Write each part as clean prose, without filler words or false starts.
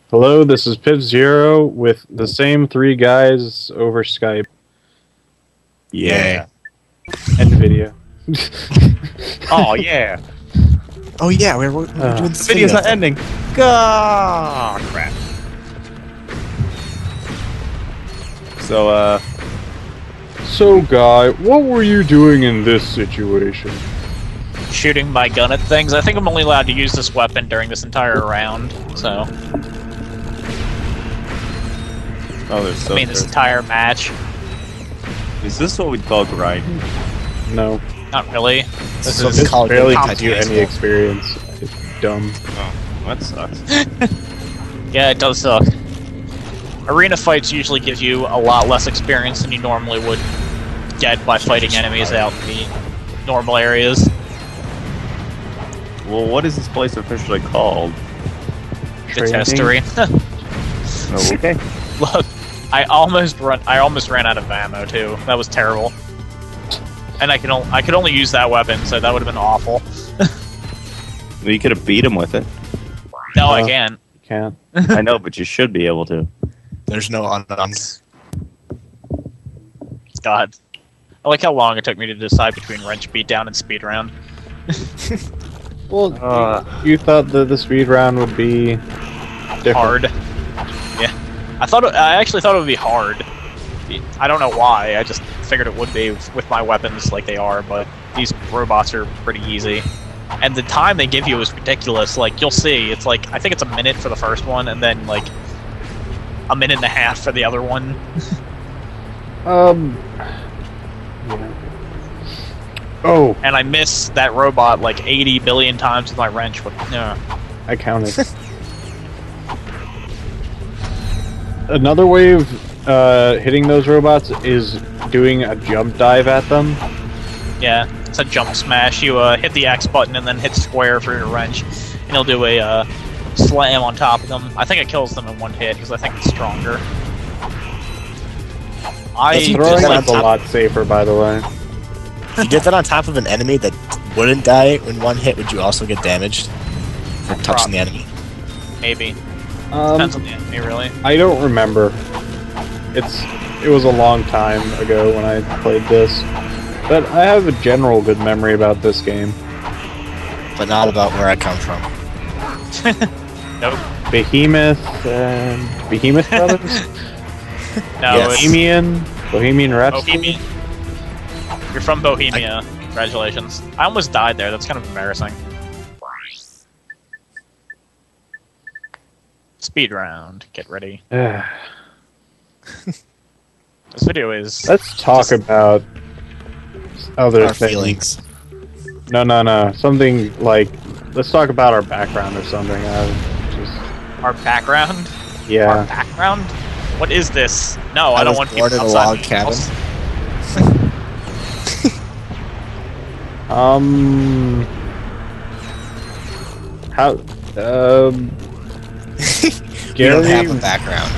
Hello, this is Piv Zero with the same three guys over Skype Yeah. and video. Oh yeah. Oh yeah, we're doing this The video's video not thing. ending. God, crap. So So, Guy, what were you doing in this situation? Shooting my gun at things. I think I'm only allowed to use this weapon during this entire round, so... oh, there's so. I mean, this entire match. Is this what we'd call grinding? No. Not really. This This is Call of barely Duty gives you Titanic. any experience. It's dumb. Oh, that sucks. Yeah, it does suck. Arena fights usually give you a lot less experience than you normally would get by fighting enemies out in the normal areas. Well, what is this place officially called? The testery. Oh, okay. Look, I almost ran out of ammo too. That was terrible. And I could only use that weapon, so that would have been awful. Well, you could have beat him with it. No, I can't. Can't. I know, but you should be able to. There's no unarmed. God. I like how long it took me to decide between wrench beatdown and speed round. Well, you thought that the speed round would be different. Hard. Yeah. I actually thought it would be hard. I don't know why, I just figured it would be with my weapons like they are, but these robots are pretty easy. And the time they give you is ridiculous. Like, you'll see, it's like, I think it's a minute for the first one, and then, like, a minute and a half for the other one. Yeah. Oh, And I miss that robot like 80 billion times with my wrench, but no. I counted. Another way of hitting those robots is doing a jump dive at them. Yeah, it's a jump smash. You hit the X button and then hit square for your wrench, and he'll do a slam on top of them. I think it kills them in one hit because I think it's stronger. Throwing is a lot safer, by the way. If you did that on top of an enemy that wouldn't die in one hit, would you also get damaged for touching the enemy? Maybe. Depends on the enemy, really. I don't remember. It was a long time ago when I played this, but I have a general good memory about this game. But not about where I come from. Nope. Behemoth and Behemoth Brothers? No, Yes. Bohemian Rhapsody? Bohemian. You're from Bohemia. Congratulations. I almost died there. That's kind of embarrassing. Speed round. Get ready. This video is... Let's talk about other Our things. feelings. No. Something like, let's talk about our background or something. Our background? Yeah. Our background? What is this? No, I don't want people born in a outside log my cabin. house. How, You don't have Gary, a background.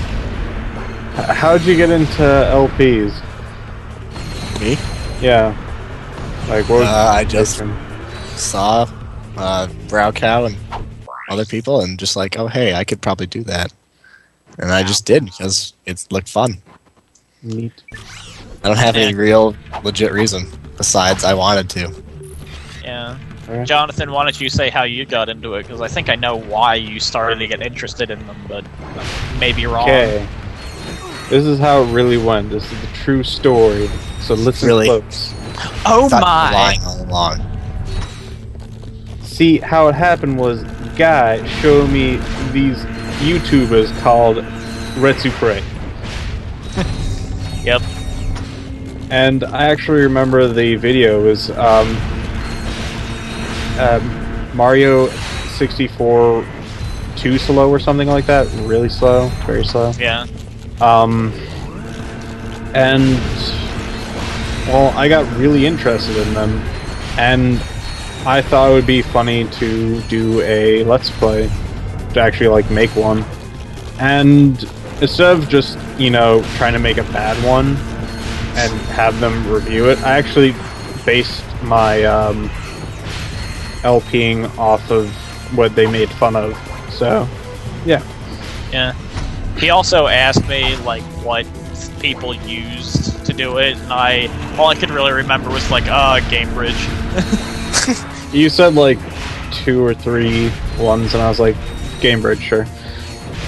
how'd you get into LPs? Me? Yeah. Like, what was I the just description? saw Brow Cow and other people and just like, oh hey, I could probably do that. And I just did because it looked fun. Neat. I don't have any real legit reason besides I wanted to. Yeah. Alright. Jonathan, why don't you say how you got into it? Because I think I know why you started to get interested in them, but I may be wrong. Okay. This is how it really went. This is the true story. So listen Really? close. Oh I thought you were my! lying all along. See, how it happened was, Guy showed me these YouTubers called Retsupre. Yep. And I actually remember the video was Mario 64 too slow or something like that. Really slow, very slow. Yeah. And well, I got really interested in them, and I thought it would be funny to do a Let's Play, to actually like make one. And instead of just, you know, trying to make a bad one and have them review it, I actually based my LPing off of what they made fun of. So Yeah. Yeah. He also asked me like what people used to do it, and all I could really remember was like, Game Bridge. You said like 2 or 3 ones, and I was like, Game Bridge, sure.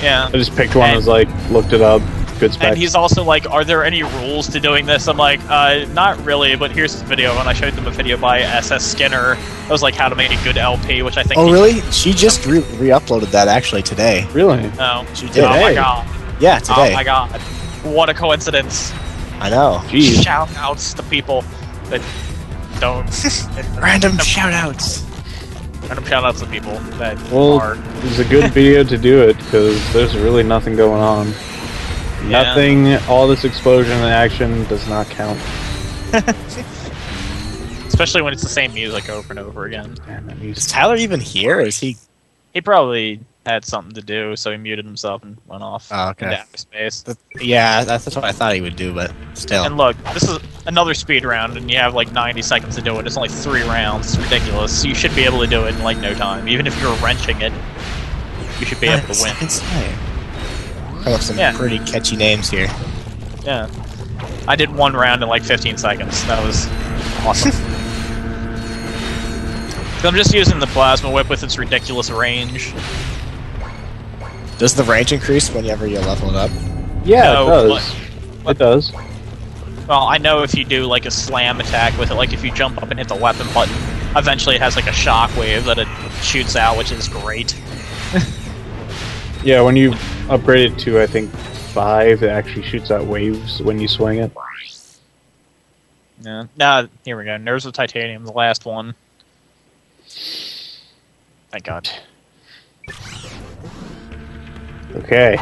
Yeah. I just picked one. I was like, looked it up. Good specs. And he's also like, are there any rules to doing this? I'm like, not really, but here's this video, and I showed them a video by SS Skinner. It was like how to make a good LP, which I think. Oh, really? She just re-uploaded that actually today. Really? No. She did. Oh my Hey. god. Yeah, today. Oh my god. What a coincidence. I know. Jeez. Shout outs to people that don't. Random shout-outs. Random shout outs to people that Well, are. it's a good video to do it because there's really nothing going on. Yeah. Nothing. All this explosion and action does not count. Especially when it's the same music over and over again. Damn, that Is music. Tyler even here? Or is he? He probably had something to do, so he muted himself and went off Oh, okay. into outer space. Yeah, that's what I thought he would do, but still. And look, this is another speed round, and you have like 90 seconds to do it. It's only 3 rounds. It's ridiculous. You should be able to do it in like no time. Even if you're wrenching it, you should be able to win. Come up some Yeah. pretty catchy names here. Yeah. I did 1 round in like 15 seconds. That was awesome. So I'm just using the plasma whip with its ridiculous range. Does the range increase whenever you level it up? Yeah, No, it does. It does. Well, I know if you do like a slam attack with it, like if you jump up and hit the weapon button, eventually it has like a shockwave that it shoots out, which is great. Yeah, when you upgrade it to, I think, 5, it actually shoots out waves when you swing it. Yeah. Nah, here we go. Nerves of Titanium, the last one. Thank God. Okay.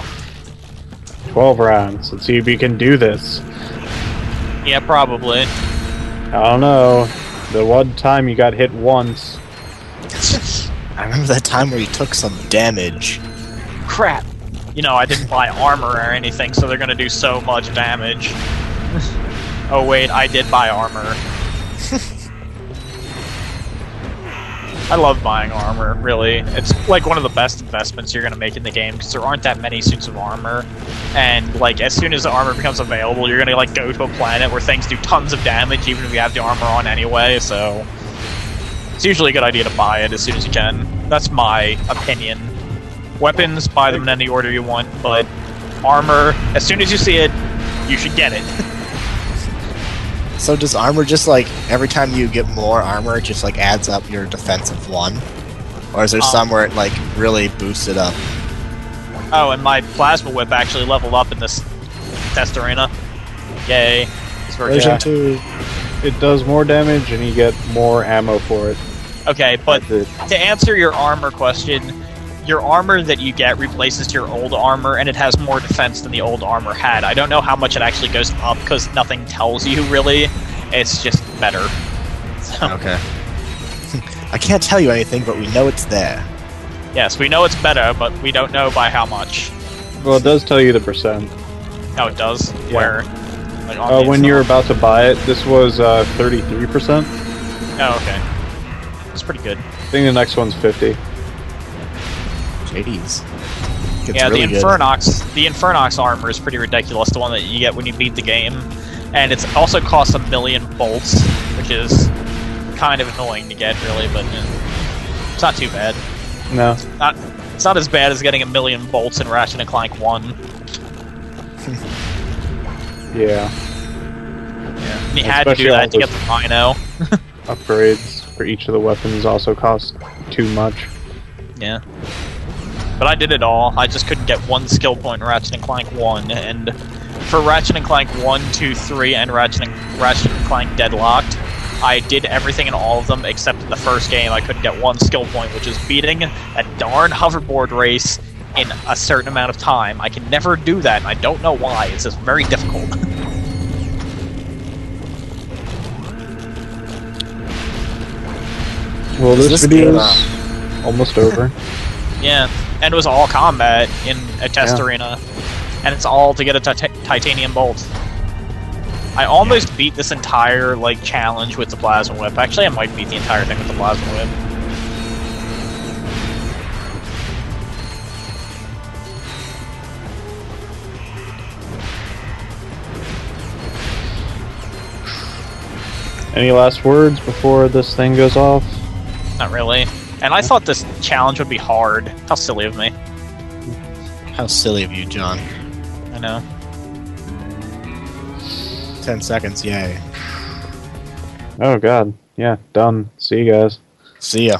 12 rounds. Let's see if you can do this. Yeah, probably. I don't know. The one time you got hit once. I remember that time where you took some damage. Crap. You know, I didn't buy armor or anything, so they're gonna do so much damage. Oh wait, I did buy armor. I love buying armor, really. It's like one of the best investments you're gonna make in the game, because there aren't that many suits of armor. And like, as soon as the armor becomes available, you're gonna like go to a planet where things do tons of damage, even if you have the armor on anyway, so... It's usually a good idea to buy it as soon as you can. That's my opinion. Weapons, buy them in any order you want, but armor, as soon as you see it, you should get it. So does armor just like, every time you get more armor, it just like adds up your defense of 1? Or is there some where it like really boosts it up? Oh, and my plasma whip actually leveled up in this test arena. Yay. It's very Version good. 2. It does more damage and you get more ammo for it. Okay, but That's it. to answer your armor question, your armor that you get replaces your old armor, and it has more defense than the old armor had. I don't know how much it actually goes up, because nothing tells you, really. It's just better. So, Okay. I can't tell you anything, but we know it's there. yes, we know it's better, but we don't know by how much. Well, it does tell you the percent. Oh, it does? Yeah. Where? Like on the When info? you're about to buy it, this was 33%. Oh, okay. It's pretty good. I think the next one's 50. Jeez. Gets Yeah, really the good. Infernox armor is pretty ridiculous, the one that you get when you beat the game. And it's also costs 1,000,000 bolts, which is kind of annoying to get, really, but it's not too bad. No. It's not as bad as getting 1,000,000 bolts in Ratchet and Clank 1. Yeah. And you had to do Especially all that to get those- the Rhino. Upgrades for each of the weapons also cost too much. Yeah. But I did it all. I just couldn't get 1 skill point in Ratchet and Clank 1, and for Ratchet and Clank 1, 2, 3, and Ratchet and Clank Deadlocked, I did everything in all of them except in the first game. I couldn't get 1 skill point, which is beating a darn hoverboard race in a certain amount of time. I can never do that, and I don't know why. It's just very difficult. Well, Is this this video good? is almost over. Yeah, and it was all combat in a test Yeah. arena, and it's all to get a titanium bolt. I almost beat this entire like challenge with the plasma whip. Actually, I might beat the entire thing with the plasma whip. Any last words before this thing goes off? Not really. And I thought this challenge would be hard. How silly of me. How silly of you, John. I know. 10 seconds, yay. Oh god. Yeah, done. See you guys. See ya.